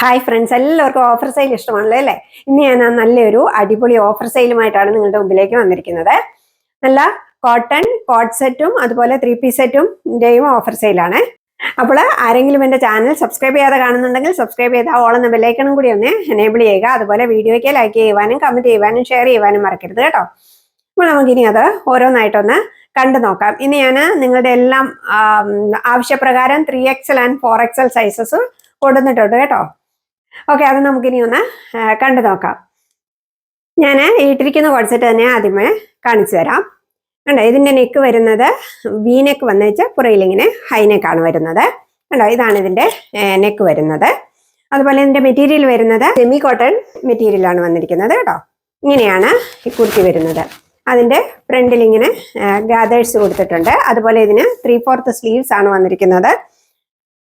Hi friends, എല്ലാവർക്കും offer sale ഇഷ്ടമാണല്ലോ അല്ലേ? ഇന്ന് ഞാൻ നല്ലൊരു അടിപൊളി ഓഫർ സെയിലുമായിട്ടാണ് നിങ്ങളുടെ മുമ്പിലേക്ക് വന്നിരിക്കുന്നത്. നല്ല കോട്ടൺ കോട്ട് സെറ്റും അതുപോലെ 3 പീസ് സെറ്റും ഓഫർ സെയിലാണ്. അപ്പോൾ ആരെങ്കിലും എൻ്റെ ചാനൽ സബ്സ്ക്രൈബ് ചെയ്യാതെ കാണുന്നുണ്ടെങ്കിൽ സബ്സ്ക്രൈബ് ചെയ്താൽ ഓൾ എന്ന ബെല്ലൈക്കണും കൂടി ഒന്ന് എനേബിൾ ചെയ്യുക. അതുപോലെ വീഡിയോയ്ക്ക് ലൈക്ക് ചെയ്യുവാനും കമൻറ്റ് ചെയ്യുവാനും ഷെയർ ചെയ്യുവാനും മറക്കരുത് കേട്ടോ. അപ്പോൾ നമുക്കിനി അത് ഓരോന്നായിട്ടൊന്ന് കണ്ടു നോക്കാം. ഇനി ഞാൻ നിങ്ങളുടെ എല്ലാം ആവശ്യപ്രകാരം 3XL ആൻഡ് 4XL സൈസസ് കൊടുത്തിട്ടുണ്ട് കേട്ടോ. ഓക്കെ, അത് നമുക്കിനി ഒന്ന് കണ്ടു നോക്കാം. ഞാൻ ഇട്ടിരിക്കുന്ന കോഡ് സെറ്റ് തന്നെ ആദ്യമേ കാണിച്ചു തരാം. കണ്ടോ, ഇതിൻ്റെ നെക്ക് വരുന്നത് വി നെക്ക് വന്നേച്ച് പുറയിലിങ്ങനെ ഹൈ നെക്കാണ് വരുന്നത്. കണ്ടോ, ഇതാണ് ഇതിൻ്റെ നെക്ക് വരുന്നത്. അതുപോലെ ഇതിൻ്റെ മെറ്റീരിയൽ വരുന്നത് സെമി കോട്ടൺ മെറ്റീരിയലാണ് വന്നിരിക്കുന്നത് കേട്ടോ. ഇങ്ങനെയാണ് ഈ കുർത്തി വരുന്നത്. അതിൻ്റെ ഫ്രണ്ടിൽ ഇങ്ങനെ ഗാദേഴ്സ് കൊടുത്തിട്ടുണ്ട്. അതുപോലെ ഇതിന് 3/4 സ്ലീവ്സ് ആണ് വന്നിരിക്കുന്നത്.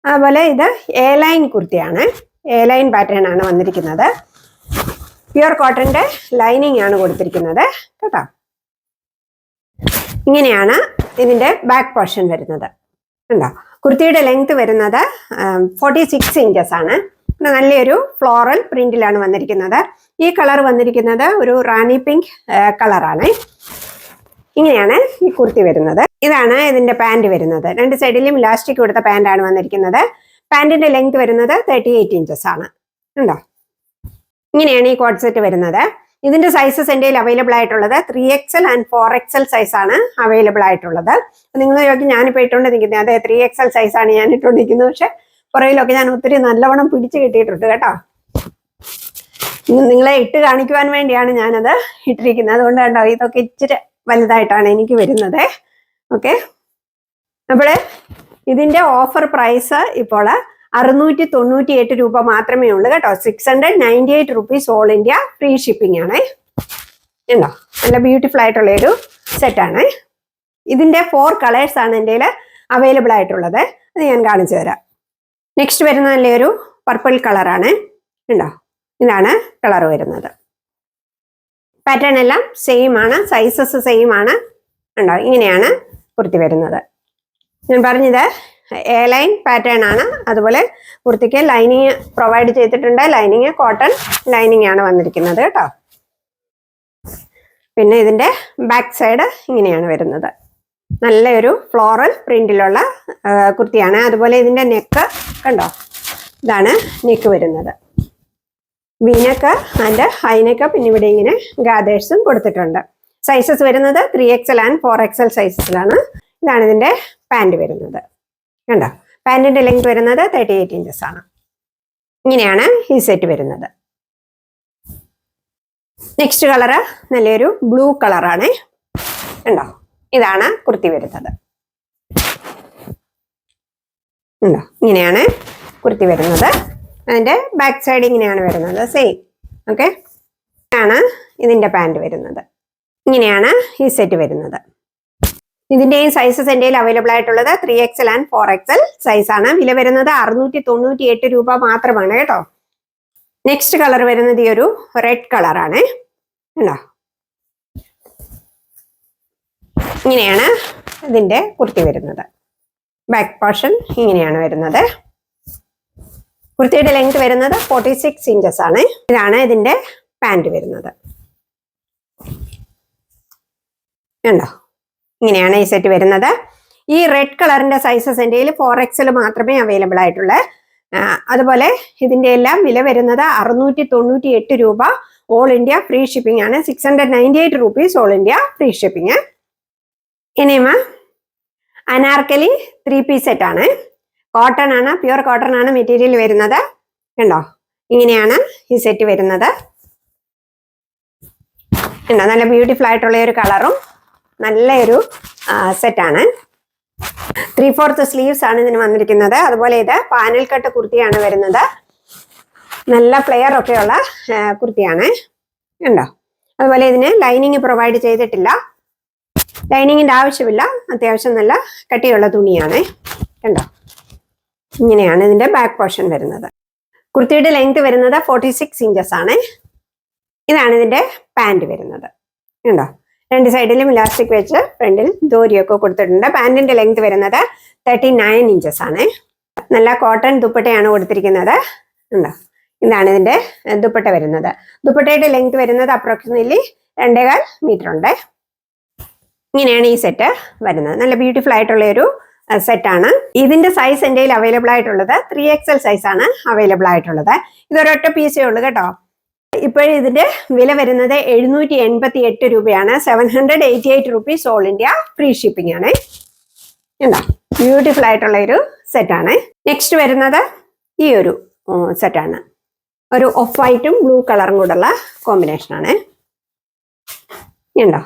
അതുപോലെ ഇത് എ ലൈൻ കുർത്തിയാണ്. എ ലൈൻ പാറ്റേൺ ആണ് വന്നിരിക്കുന്നത്. പ്യുർ കോട്ടന്റെ ലൈനിങ് ആണ് കൊടുത്തിരിക്കുന്നത് കേട്ടോ. ഇങ്ങനെയാണ് ഇതിന്റെ ബാക്ക് പോർഷൻ വരുന്നത്. ഉണ്ടോ, കുർത്തിയുടെ ലെങ്ത് വരുന്നത് 46 ഇഞ്ചസ് ആണ്. നല്ലൊരു ഫ്ലോറൽ പ്രിന്റിലാണ് വന്നിരിക്കുന്നത്. ഈ കളർ വന്നിരിക്കുന്നത് ഒരു റാണി പിങ്ക് കളറാണ്. ഇങ്ങനെയാണ് ഈ കുർത്തി വരുന്നത്. ഇതാണ് ഇതിന്റെ പാന്റ് വരുന്നത്. രണ്ട് സൈഡിലും ഇലാസ്റ്റിക് കൊടുത്ത പാന്റാണ് വന്നിരിക്കുന്നത്. പാന്റിന്റെ ലെങ്ത് വരുന്നത് 38 ഇഞ്ചസ് ആണ്. ഉണ്ടോ, ഇങ്ങനെയാണ് ഈ കോഡ് സെറ്റ് വരുന്നത്. ഇതിന്റെ സൈസസ് എൻ്റെ അവൈലബിൾ ആയിട്ടുള്ളത് 3XL ആൻഡ് 4XL സൈസ് ആണ് അവൈലബിൾ ആയിട്ടുള്ളത്. നിങ്ങൾ ചോദിക്കും, ഞാനിപ്പോൾ ഇട്ടുകൊണ്ടിരിക്കുന്നത് അതെ 3XL സൈസ് ആണ് ഞാൻ ഇട്ടുകൊണ്ടിരിക്കുന്നത്. പക്ഷെ പുറയിലൊക്കെ ഞാൻ ഒത്തിരി നല്ലവണ്ണം പിടിച്ച് കിട്ടിയിട്ടുണ്ട് കേട്ടോ. നിങ്ങളെ ഇട്ട് കാണിക്കുവാൻ വേണ്ടിയാണ് ഞാനത് ഇട്ടിരിക്കുന്നത്. അതുകൊണ്ട് കണ്ടോ, ഇതൊക്കെ ഇച്ചിരി വലുതായിട്ടാണ് എനിക്ക് വരുന്നത്. ഓക്കെ, അപ്പോൾ ഇതിന്റെ ഓഫർ പ്രൈസ് ഇപ്പോൾ 698 രൂപ മാത്രമേ ഉള്ളൂ കേട്ടോ. 698 rupees all India free shipping ആണ്. ഉണ്ടോ, നല്ല ബ്യൂട്ടിഫുൾ ആയിട്ടുള്ള ഒരു സെറ്റാണ്. ഇതിന്റെ 4 കളേഴ്സ് ആണ് എൻ്റെ അവൈലബിൾ ആയിട്ടുള്ളത്. അത് ഞാൻ കാണിച്ചു തരാം. നെക്സ്റ്റ് വരുന്ന നല്ലൊരു പർപ്പിൾ കളറാണ്. ഉണ്ടോ, ഇതാണ് കളർ വരുന്നത്. പാറ്റേൺ എല്ലാം സെയിം ആണ്, സൈസസ് സെയിം ആണ്. ഉണ്ടോ, ഇങ്ങനെയാണ് കുർത്തി വരുന്നത്. ഞാൻ പറഞ്ഞത് എ ലൈൻ പാറ്റേൺ ആണ്. അതുപോലെ കുർത്തിക്ക് ലൈനിങ് പ്രൊവൈഡ് ചെയ്തിട്ടുണ്ട്. ലൈനിങ് കോട്ടൺ ലൈനിങ് ആണ് വന്നിരിക്കുന്നത് കേട്ടോ. പിന്നെ ഇതിന്റെ ബാക്ക് സൈഡ് ഇങ്ങനെയാണ് വരുന്നത്. നല്ലൊരു ഫ്ലോറൽ പ്രിന്റിലുള്ള കുർത്തിയാണ്. അതുപോലെ ഇതിന്റെ നെക്ക് കണ്ടോ, ഇതാണ് നെക്ക് വരുന്നത്. V-neck and high neck. പിന്നെ ഇവിടെ ഇങ്ങനെ ഗാദേഴ്സും കൊടുത്തിട്ടുണ്ട്. സൈസസ് വരുന്നത് 3XL ആൻഡ് 4XL സൈസസിലാണ്. ഇതാണ് ഇതിന്റെ പാന്റ് വരുന്നത്. കണ്ടോ, പാന്റിന്റെ ലെങ്ത് വരുന്നത് 38 ഇഞ്ചസ് ആണ്. ഇങ്ങനെയാണ് ഈ സെറ്റ് വരുന്നത്. നെക്സ്റ്റ് കളറ് നല്ലൊരു ബ്ലൂ കളറാണ്. കണ്ടോ, ഇതാണ് കുർത്തി വരുന്നത്. ഉണ്ടോ, ഇങ്ങനെയാണ് കുർത്തി വരുന്നത്. അതിന്റെ ബാക്ക് സൈഡ് ഇങ്ങനെയാണ് വരുന്നത്, സെയിം. ഓക്കെ, ആണ് ഇതിന്റെ പാന്റ് വരുന്നത്. ഇങ്ങനെയാണ് ഈ സെറ്റ് വരുന്നത്. ഇതിന്റെയും സൈസസ് എൻ്റെ അവൈലബിൾ ആയിട്ടുള്ളത് 3XL ആൻഡ് 4XL സൈസ് ആണ്. വില വരുന്നത് 698 രൂപ മാത്രമാണ് കേട്ടോ. നെക്സ്റ്റ് കളർ വരുന്നത് ഈ ഒരു റെഡ് കളറാണ്. ഉണ്ടോ, ഇങ്ങനെയാണ് ഇതിന്റെ കുർത്തി വരുന്നത്. ബാക്ക് പോർഷൻ ഇങ്ങനെയാണ് വരുന്നത്. കുർത്തിയുടെ ലെങ്ത് വരുന്നത് 46 ഇഞ്ചസ് ആണ്. ഇതാണ് ഇതിന്റെ പാന്റ് വരുന്നത്. ഉണ്ടോ, ഇങ്ങനെയാണ് ഈ സെറ്റ് വരുന്നത്. ഈ റെഡ് കളറിന്റെ സൈസസ് എൻ്റെ 4XL മാത്രമേ അവൈലബിൾ ആയിട്ടുള്ളൂ. അതുപോലെ ഇതിന്റെ എല്ലാം വില വരുന്നത് 698 രൂപ ഓൾ ഇന്ത്യ ഫ്രീ ഷിപ്പിംഗ് ആണ്. 698 rupees all India free shipping. ഇനിയും അനാർക്കലി 3 പീസ് സെറ്റ് ആണ്. കോട്ടൺ ആണ്, പ്യുർ കോട്ടൺ ആണ് മെറ്റീരിയൽ വരുന്നത്. കണ്ടോ, ഇങ്ങനെയാണ് ഈ സെറ്റ് വരുന്നത്. ഉണ്ടോ, നല്ല ബ്യൂട്ടിഫുൾ ആയിട്ടുള്ള ഒരു കളറും നല്ലൊരു സെറ്റാണ്. 3/4 സ്ലീവ്സ് ആണ് ഇതിന് വന്നിരിക്കുന്നത്. അതുപോലെ ഇത് പാനൽ കട്ട് കുർത്തിയാണ് വരുന്നത്. നല്ല ഫ്ലെയർ ഒക്കെയുള്ള കുർത്തിയാണ്. ഉണ്ടോ, അതുപോലെ ഇതിന് ലൈനിങ് പ്രൊവൈഡ് ചെയ്തിട്ടില്ല. ലൈനിങ്ങിന്റെ ആവശ്യമില്ല. അത്യാവശ്യം നല്ല കട്ടിയുള്ള തുണിയാണ്. കണ്ടോ, ഇങ്ങനെയാണ് ഇതിന്റെ ബാക്ക് പോർഷൻ വരുന്നത്. കുർത്തിയുടെ ലെങ്ത് വരുന്നത് 46 ഇഞ്ചസ് ആണ്. ഇതാണ് ഇതിന്റെ പാന്റ് വരുന്നത്. ഉണ്ടോ, രണ്ട് സൈഡിലും ഇലാസ്റ്റിക് വെച്ച് ഫ്രണ്ടിൽ ദോരിയൊക്കെ കൊടുത്തിട്ടുണ്ട്. പാന്റിന്റെ ലെങ്ത് വരുന്നത് 39 ഇഞ്ചസ് ആണ്. നല്ല കോട്ടൺ ദുപ്പട്ടയാണ് കൊടുത്തിരിക്കുന്നത്. ഉണ്ടോ, ഇതാണ് ഇതിന്റെ ദുപ്പട്ട വരുന്നത്. ദുപ്പട്ടയുടെ ലെങ്ത് വരുന്നത് അപ്രോക്സിമേറ്റ്ലി 2.25 മീറ്റർ ഉണ്ട്. ഇങ്ങനെയാണ് ഈ സെറ്റ് വരുന്നത്. നല്ല ബ്യൂട്ടിഫുൾ ആയിട്ടുള്ള ഒരു സെറ്റാണ്. ഇതിന്റെ സൈസ് എൻ്റെ കയ്യിൽ അവൈലബിൾ ആയിട്ടുള്ളത് 3XL സൈസാണ് അവൈലബിൾ ആയിട്ടുള്ളത്. ഇതൊരൊറ്റ പീസേ ഉള്ളൂ കേട്ടോ. ഇപ്പോഴും ഇതിന്റെ വില വരുന്നത് 788 രൂപയാണ്. 788 rupees all India free shipping ആണ്. എന്താ ബ്യൂട്ടിഫുൾ ആയിട്ടുള്ള ഒരു സെറ്റാണ്. നെക്സ്റ്റ് വരുന്നത് ഈ ഒരു സെറ്റാണ്. ഒരു ഓഫ് വൈറ്റും ബ്ലൂ കളറും കൂടെയുള്ള കോമ്പിനേഷനാണ്. ഉണ്ടോ,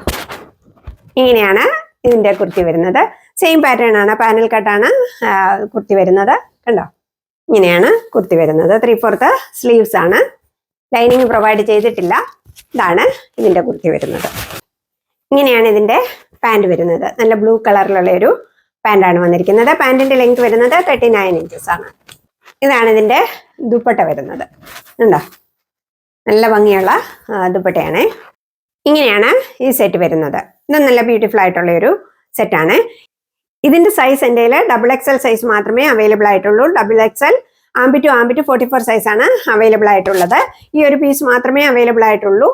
ഇങ്ങനെയാണ് ഇതിന്റെ കുർത്തി വരുന്നത്. സെയിം പാറ്റേൺ ആണ്, പാനൽ കട്ടാണ് കുർത്തി വരുന്നത്. കണ്ടോ, ഇങ്ങനെയാണ് കുർത്തി വരുന്നത്. 3/4 സ്ലീവ്സ് ആണ്. ലൈനിങ് പ്രൊവൈഡ് ചെയ്തിട്ടില്ല. ഇതാണ് ഇതിന്റെ കുർത്തി വരുന്നത്. ഇങ്ങനെയാണ് ഇതിന്റെ പാൻറ് വരുന്നത്. നല്ല ബ്ലൂ കളറിലുള്ള ഒരു പാൻറ്റാണ് വന്നിരിക്കുന്നത്. പാൻറ്റിന്റെ ലെങ്ത് വരുന്നത് 39 ഇഞ്ചസ് ആണ്. ഇതാണ് ഇതിന്റെ ദുപ്പട്ട വരുന്നത്. ഉണ്ടോ, നല്ല ഭംഗിയുള്ള ദുപ്പട്ടയാണ്. ഇങ്ങനെയാണ് ഈ സെറ്റ് വരുന്നത്. ഇത് നല്ല ബ്യൂട്ടിഫുൾ ആയിട്ടുള്ള ഒരു സെറ്റാണ്. ഇതിന്റെ സൈസ് എൻ്റെ XXL സൈസ് മാത്രമേ അവൈലബിൾ ആയിട്ടുള്ളൂ. XXL ആംബി ടു 44 സൈസാണ് അവൈലബിൾ ആയിട്ടുള്ളത്. ഈ ഒരു പീസ് മാത്രമേ അവൈലബിൾ ആയിട്ടുള്ളൂ.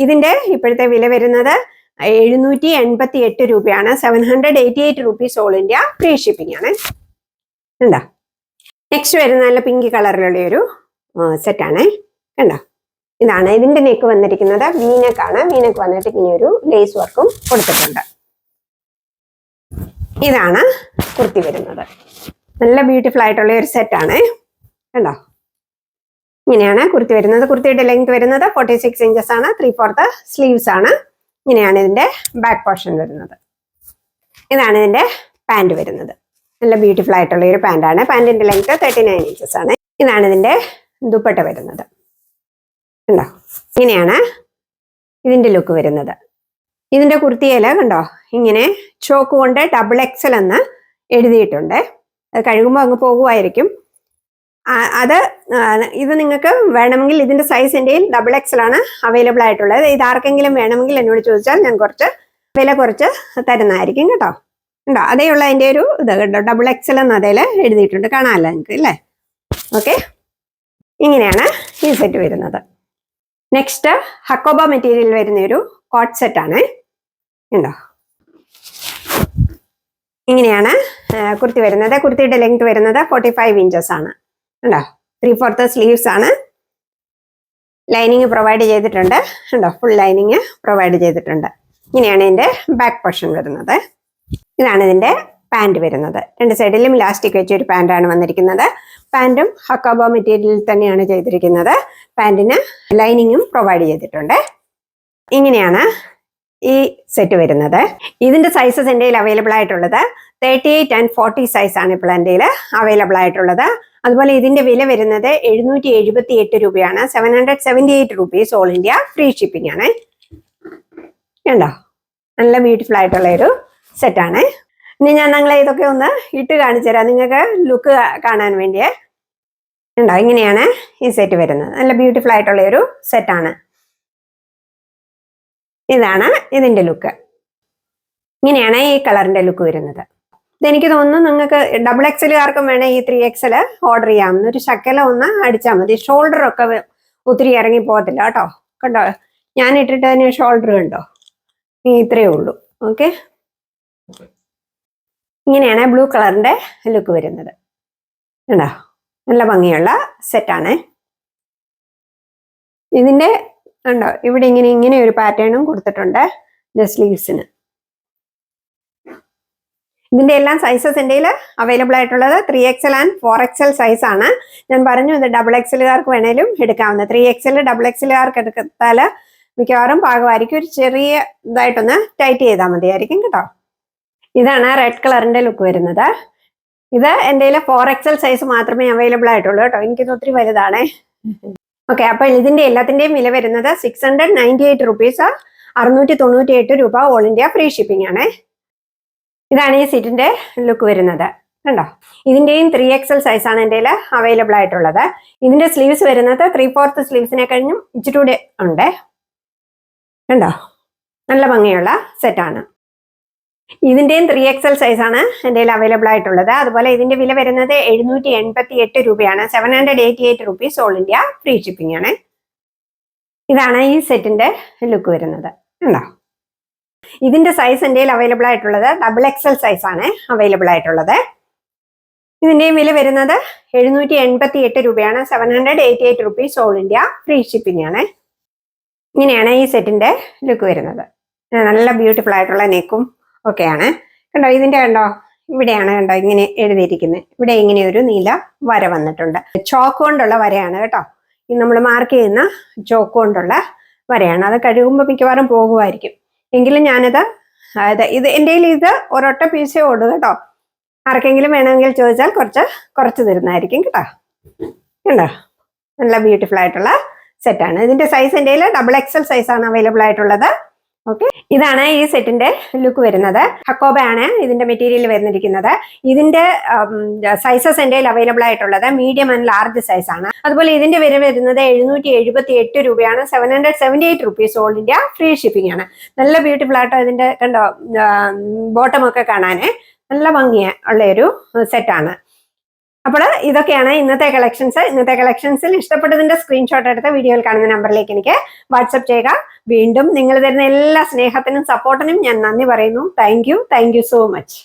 ഇതിന്റെ ഇപ്പോഴത്തെ വില വരുന്നത് 788 രൂപയാണ്. 788 rupees all India free shipping ആണ്. കണ്ടോ, നെക്സ്റ്റ് വരുന്ന നല്ല പിങ്ക് കളറിലുള്ള ഒരു സെറ്റാണ്. കണ്ടോ, ഇതാണ് ഇതിന്റെ നെക്ക് വന്നിരിക്കുന്നത്. വീനക്കാണ്. വീനക്ക് വന്നിട്ട് ഇങ്ങനെ ഒരു ലേസ് വർക്കും കൊടുത്തിട്ടുണ്ട്. ഇതാണ് കുർത്തി വരുന്നത്. നല്ല ബ്യൂട്ടിഫുൾ ആയിട്ടുള്ള ഒരു സെറ്റാണ്. കണ്ടോ, ഇങ്ങനെയാണ് കുർത്തി വരുന്നത്. കുർത്തിയുടെ ലെങ്ത് വരുന്നത് 46 ഇഞ്ചസ് ആണ്. 3/4 സ്ലീവ്സ് ആണ്. ഇങ്ങനെയാണ് ഇതിന്റെ ബാക്ക് പോർഷൻ വരുന്നത്. ഇതാണ് ഇതിന്റെ പാൻറ് വരുന്നത്. നല്ല ബ്യൂട്ടിഫുൾ ആയിട്ടുള്ള ഒരു പാൻറ്റാണ്. പാൻറ്റിന്റെ ലെങ്ത് 39 ഇഞ്ചസ് ആണ്. ഇതാണ് ഇതിന്റെ ദുപ്പട്ട വരുന്നത്. കണ്ടോ, ഇങ്ങനെയാണ് ഇതിന്റെ ലുക്ക് വരുന്നത്. ഇതിന്റെ കുർത്തിയില കണ്ടോ, ഇങ്ങനെ ചോക്ക് കൊണ്ട് XXL എന്ന് എഴുതിയിട്ടുണ്ട്. അത് കഴുകുമ്പോൾ അങ്ങ് പോകുമായിരിക്കും. ഇത് നിങ്ങൾക്ക് വേണമെങ്കിൽ ഇതിന്റെ സൈസ് എൻ്റെ XXL ആണ് അവൈലബിൾ ആയിട്ടുള്ളത്. ഇത് ആർക്കെങ്കിലും വേണമെങ്കിൽ എന്നോട് ചോദിച്ചാൽ ഞാൻ കുറച്ച് വില കുറച്ച് തരുന്നതായിരിക്കും കേട്ടോ. ഉണ്ടോ, അതേയുള്ള അതിൻ്റെ ഒരു ഇത് കേട്ടോ, XXL എന്ന് അതിൽ എഴുതിയിട്ടുണ്ട്. കാണാമല്ലോ നിങ്ങൾക്ക് അല്ലേ. ഓക്കെ, ഇങ്ങനെയാണ് ഈ സെറ്റ് വരുന്നത്. നെക്സ്റ്റ് ഹക്കോബ മെറ്റീരിയൽ വരുന്ന ഒരു കോട്ട് സെറ്റ് ആണ്. ഉണ്ടോ, ഇങ്ങനെയാണ് കുർത്തി വരുന്നത്. കുർത്തിയുടെ ലെങ്ത് വരുന്നത് 45 ഇഞ്ചസ് ആണ്. ഉണ്ടോ, 3/4 സ്ലീവ്സ് ആണ്. ലൈനിങ് പ്രൊവൈഡ് ചെയ്തിട്ടുണ്ട്. ഉണ്ടോ, ഫുൾ ലൈനിങ് പ്രൊവൈഡ് ചെയ്തിട്ടുണ്ട്. ഇങ്ങനെയാണ് ഇതിന്റെ ബാക്ക് പോർഷൻ വരുന്നത്. ഇതാണ് ഇതിന്റെ പാൻറ് വരുന്നത്. രണ്ട് സൈഡിലും ഇലാസ്റ്റിക് വെച്ച ഒരു പാൻറ്റാണ് വന്നിരിക്കുന്നത്. പാൻറ്റും ഹക്കോബ മെറ്റീരിയലിൽ തന്നെയാണ് ചെയ്തിരിക്കുന്നത്. പാൻറ്റിന് ലൈനിങ്ങും പ്രൊവൈഡ് ചെയ്തിട്ടുണ്ട്. ഇങ്ങനെയാണ് ഈ സെറ്റ് വരുന്നത്. ഇതിന്റെ സൈസസ് എൻ്റെ അവൈലബിൾ ആയിട്ടുള്ളത് 38 and 40 സൈസാണ് ഇപ്പോൾ എൻ്റെ അവൈലബിൾ ആയിട്ടുള്ളത്. അതുപോലെ ഇതിന്റെ വില വരുന്നത് 778 രൂപയാണ്. 778 rupees all India free shipping ആണ്. കണ്ടോ, നല്ല ബ്യൂട്ടിഫുൾ ആയിട്ടുള്ള ഒരു സെറ്റാണ്. ഇനി ഞാൻ നിങ്ങളെ ഇതൊക്കെ ഒന്ന് ഇട്ട് കാണിച്ചു തരാം, നിങ്ങൾക്ക് ലുക്ക് കാണാൻ വേണ്ടിയേ. ഉണ്ടോ, ഇങ്ങനെയാണ് ഈ സെറ്റ് വരുന്നത്. നല്ല ബ്യൂട്ടിഫുൾ ആയിട്ടുള്ള ഒരു സെറ്റാണ്. ഇതാണ് ഇതിന്റെ ലുക്ക്. ഇങ്ങനെയാണ് ഈ കളറിന്റെ ലുക്ക് വരുന്നത്. ഇതെനിക്ക് തോന്നുന്നു നിങ്ങൾക്ക് XXLകാർക്കും വേണേ ഈ 3XL ഓർഡർ ചെയ്യാം. ഒരു ശക്കല ഒന്ന് അടിച്ചാൽ മതി. ഷോൾഡർ ഒക്കെ ഒത്തിരി ഇറങ്ങി പോകത്തില്ല കേട്ടോ. കണ്ടോ, ഞാൻ ഇട്ടിട്ട് തന്നെ ഷോൾഡർ കണ്ടോ, ഇത്രയേ ഉള്ളൂ. ഓക്കെ, ഇങ്ങനെയാണ് ബ്ലൂ കളറിന്റെ ലുക്ക് വരുന്നത്. കണ്ടോ, നല്ല ഭംഗിയുള്ള സെറ്റാണ്. ഇതിന്റെ കണ്ടോ, ഇവിടെ ഇങ്ങനെ ഒരു പാറ്റേണും കൊടുത്തിട്ടുണ്ട് സ്ലീവ്സിന്. ഇതിന്റെ എല്ലാം സൈസസ് എൻ്റെ അവൈലബിൾ ആയിട്ടുള്ളത് 3XL and 4XL സൈസ് ആണ്. ഞാൻ പറഞ്ഞു ഇത് XXLകാർക്ക് വേണേലും എടുക്കാവുന്ന. 3XL XXLകാർക്ക് എടുത്താൽ മിക്കവാറും പാകമായിരിക്കും. ഒരു ചെറിയ ഇതായിട്ടൊന്ന് ടൈറ്റ് ചെയ്താൽ മതിയായിരിക്കും കേട്ടോ. ഇതാണ് റെഡ് കളറിന്റെ ലുക്ക് വരുന്നത്. ഇത് എൻ്റെ 4XL സൈസ് മാത്രമേ അവൈലബിൾ ആയിട്ടുള്ളൂ കേട്ടോ. എനിക്കിത് ഒത്തിരി വലുതാണേ. ഓക്കെ, അപ്പോൾ ഇതിന്റെ എല്ലാത്തിന്റെയും വില വരുന്നത് 698 റുപ്പീസ്, 698 രൂപ ഓൾ ഇന്ത്യ ഫ്രീ ഷിപ്പിംഗ് ആണ്. ഇതാണ് ഈ സെറ്റിന്റെ ലുക്ക് വരുന്നത്. കണ്ടോ, ഇതിന്റെയും 3XL സൈസാണ് എൻ്റെ അവൈലബിൾ ആയിട്ടുള്ളത്. ഇതിന്റെ സ്ലീവ്സ് വരുന്നത് 3/4 സ്ലീവ്സിനെ കഴിഞ്ഞും ഇച്ചിരി ഉണ്ട്. കണ്ടോ, നല്ല ഭംഗിയുള്ള സെറ്റാണ്. ഇതിന്റെയും 3XL സൈസ് ആണ് എൻ്റെ അവൈലബിൾ ആയിട്ടുള്ളത്. അതുപോലെ ഇതിന്റെ വില വരുന്നത് 788 രൂപയാണ്. 788 rupees all India free shipping ആണ്. ഇതാണ് ഈ സെറ്റിന്റെ ലുക്ക് വരുന്നത്. ഉണ്ടോ? ഇതിന്റെ സൈസ് എൻ്റെ അവൈലബിൾ ആയിട്ടുള്ളത് XXL സൈസ് ആണ് അവൈലബിൾ ആയിട്ടുള്ളത്. ഇതിന്റെയും വില വരുന്നത് 788 രൂപയാണ്. 788 rupees all India free shipping ആണ്. ഇങ്ങനെയാണ് ഈ സെറ്റിന്റെ ലുക്ക് വരുന്നത്. നല്ല ബ്യൂട്ടിഫുൾ ആയിട്ടുള്ള നെക്കും ഒക്കെയാണ്. കണ്ടോ? ഇതിന്റെ കണ്ടോ, ഇവിടെയാണ് കണ്ടോ ഇങ്ങനെ എഴുതിയിരിക്കുന്നത്. ഇവിടെ ഇങ്ങനെ ഒരു നീല വര വന്നിട്ടുണ്ട്. ചോക്ക് കൊണ്ടുള്ള വരയാണ് കേട്ടോ. ഇത് നമ്മൾ മാർക്ക് ചെയ്യുന്ന ചോക്ക് കൊണ്ടുള്ള വരയാണ്. അത് കഴുകുമ്പോൾ മിക്കവാറും പോകുമായിരിക്കും. എങ്കിലും ഞാനത് ഇത് എൻ്റെ ഇത് ഒരൊറ്റ പീസേ ഉള്ളൂ കേട്ടോ. ആർക്കെങ്കിലും വേണമെങ്കിൽ ചോദിച്ചാൽ കുറച്ച് തരുന്നതായിരിക്കും കേട്ടോ. കണ്ടോ? നല്ല ബ്യൂട്ടിഫുൾ ആയിട്ടുള്ള സെറ്റാണ്. ഇതിന്റെ സൈസ് എൻ്റെ XXL സൈസ് ആണ് അവൈലബിൾ ആയിട്ടുള്ളത്. ഓക്കെ, ഇതാണ് ഈ സെറ്റിന്റെ ലുക്ക് വരുന്നത്. ഹക്കോബ ആണ് ഇതിന്റെ മെറ്റീരിയൽ വരുന്നിരിക്കുന്നത്. ഇതിന്റെ സൈസസ് എൻ്റെ അവൈലബിൾ ആയിട്ടുള്ളത് മീഡിയം ആൻഡ് ലാർജ് സൈസ് ആണ്. അതുപോലെ ഇതിന്റെ വില വരുന്നത് 778 രൂപയാണ്. 778 rupees all India free shipping ആണ്. നല്ല ബ്യൂട്ടിഫുൾ ആയിട്ടോ ഇതിന്റെ കണ്ടോ ബോട്ടം ഒക്കെ കാണാന് നല്ല ഭംഗിയ ഉള്ള ഒരു സെറ്റാണ്. അപ്പോൾ ഇതൊക്കെയാണ് ഇന്നത്തെ കളക്ഷൻസ്. ഇന്നത്തെ കളക്ഷൻസിൽ ഇഷ്ടപ്പെട്ടതിന്റെ സ്ക്രീൻഷോട്ട് എടുത്ത് വീഡിയോയിൽ കാണുന്ന നമ്പറിലേക്ക് എനിക്ക് വാട്സപ്പ് ചെയ്യുക. വീണ്ടും നിങ്ങൾ തരുന്ന എല്ലാ സ്നേഹത്തിനും സപ്പോർട്ടിനും ഞാൻ നന്ദി പറയുന്നു. Thank you so much.